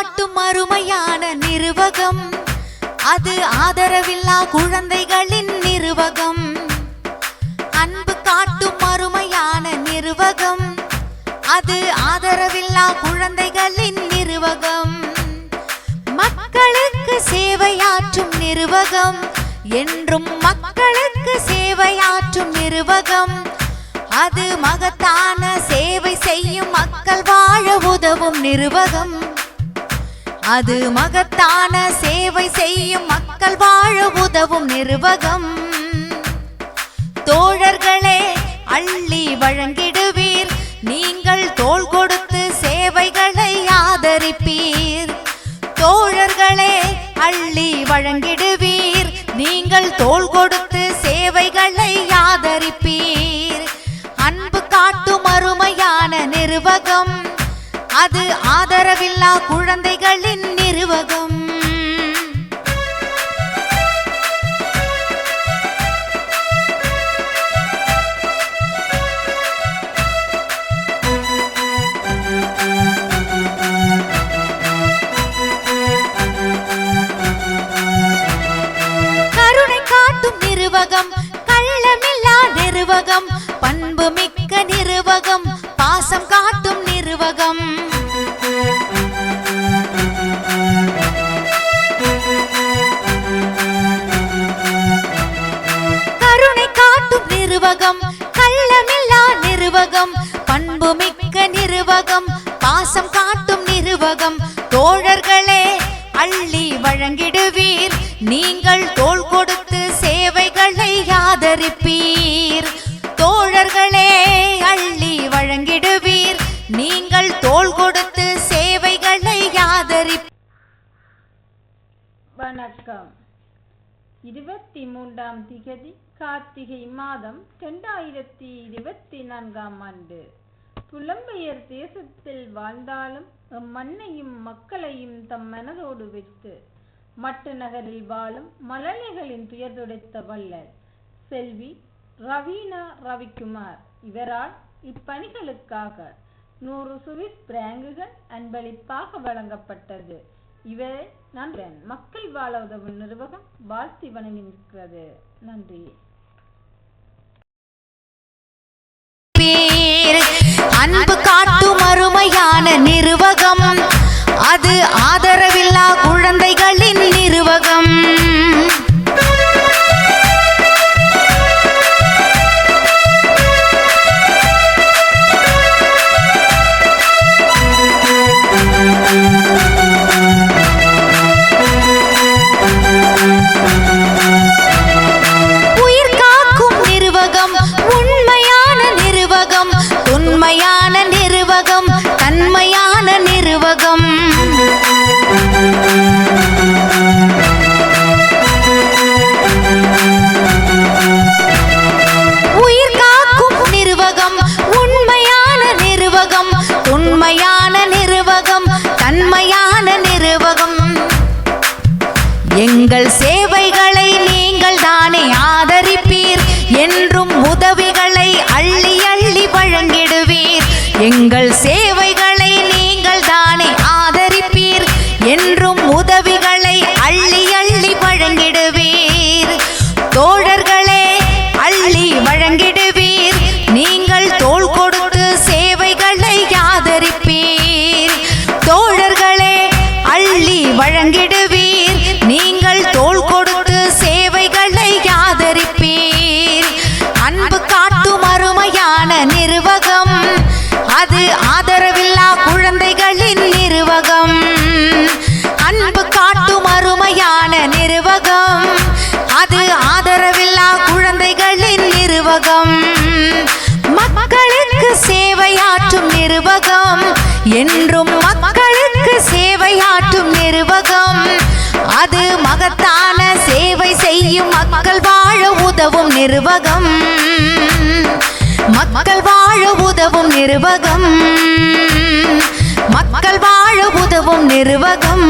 காட்டும் அருமையான நிறுவகம், அது ஆதரவில்லா குழந்தைகளின் நிறுவகம். அன்பு காட்டும் அருமையான நிறுவகம், அது ஆதரவில்லா குழந்தைகளின் நிறுவகம். மக்களுக்கு சேவையாற்றும் நிறுவகம், என்றும் மக்களுக்கு சேவையாற்றும் நிறுவகம். அது மகத்தான சேவை செய்யும் மக்கள் வாழ உதவும் நிறுவகம். அது மகத்தான சேவை செய்யும் மக்கள் வாழ உதவும் நிறுவகம். தோழர்களே, அள்ளி வழங்கிடுவீர், நீங்கள் தோள் கொடுத்து சேவைகளை ஆதரிப்பீர். தோழர்களே, அள்ளி வழங்கிடுவீர், நீங்கள் தோள் கொடுத்து சேவைகளை ஆதரிப்பீர். அன்பு காட்டும் அருமையான நிறுவகம், அது ஆதரவில்லா குழந்தைகளின் நிறுவகம். கருணை காட்டும் நிறுவகம், கள்ளமில்லா நிறுவகம், பண்பு மிக்க நிறுவகம், பாசம் காட்டும் நிறுவகம். கருணை காட்டும் நிறுவகம், கள்ளமில்லா நிறுவகம், பண்பு மிக்க நிறுவகம், பாசம் காட்டும் நிறுவகம். தோழர்களே, அள்ளி வழங்கிடுவீர், நீங்கள் தோள் கொடுத்து சேவைகளை ஆதரிப்பீர். தோழர்களே, அள்ளி வழங்கிடுவீர், நீங்கள் தோள் கொடுத்து சேவைகளை ஆதரிப்பீர். வணக்கம். 23ஆம் திகதி கார்த்திகை மாதம் 2024ஆம் ஆண்டு. புலம்பெயர் தேசத்தில் வாழ்ந்தாலும் மண்ணையும் மக்களையும் தம் மனதோடு வைத்து மட்டு நகரில் வாழும் மழலைகளின் துயர் துடைத்த வள்ளல் செல்வி ரவீனா ரவிக்குமார் இவரால் இப்பணிகளுக்காக 100 சுவிஸ் பிராங்குகள் அன்பளிப்பாக வழங்கப்பட்டது. இவரை நன்றன் மக்கள் வாழ உதவும் நிறுவகம் வாழ்த்தி வணங்குகிறது. நன்றி. அன்பு காட்டும் அருமையான நிறுவகம், அது ஆதரவில்லா குழந்தைகளின் நிறுவகம். உயிர் காக்கும் நிறுவகம், உண்மையான நிறுவகம், உண்மையான நிறுவகம், தன்மையான நிறுவகம். உயிர் காக்கும் நிறுவகம், உண்மையான நிறுவகம், உண்மையான நிறுவகம், தன்மையான நிறுவகம். எங்கள் சேவைகளை நீங்கள் தானே ஆதரிப்பீர், என்றும் உதவிகளை அள்ளி அள்ளி வழங்கிடுவீர். எங்கள் சேவைகளை நீங்கள் தானே ஆதரிப்பீர், என்றும் உதவிகளை அள்ளி அள்ளி வழங்கிடுவீர். தோழர்களே, அள்ளி வழங்கிடுவீர், நீங்கள் தோள் கொடுத்து சேவைகளை ஆதரிப்பீர். தோழர்களே, அள்ளி வழங்கிடுவீர், நீங்கள் தோள் கொடுத்து சேவைகளை ஆதரிப்பீர். அன்பு காட்டும் அருமையான நிறுவகம், அது ஆதரவில்லா குழந்தைகளின் நிறுவகம். அன்பு காட்டும் அருமையான நிறுவகம், அது ஆதரவில்லா குழந்தைகளின் நிறுவகம். மக்களுக்கு சேவையாற்றும் நிறுவகம், என்றும் மக்களுக்கு சேவையாற்றும் நிறுவகம். அது மகத்தான சேவை செய்யும் மக்கள் வாழ உதவும் நிறுவகம். மக்கள் வாழ உதவும் நிறுவகம். மக்கள் வாழ உதவும் நிறுவகம்.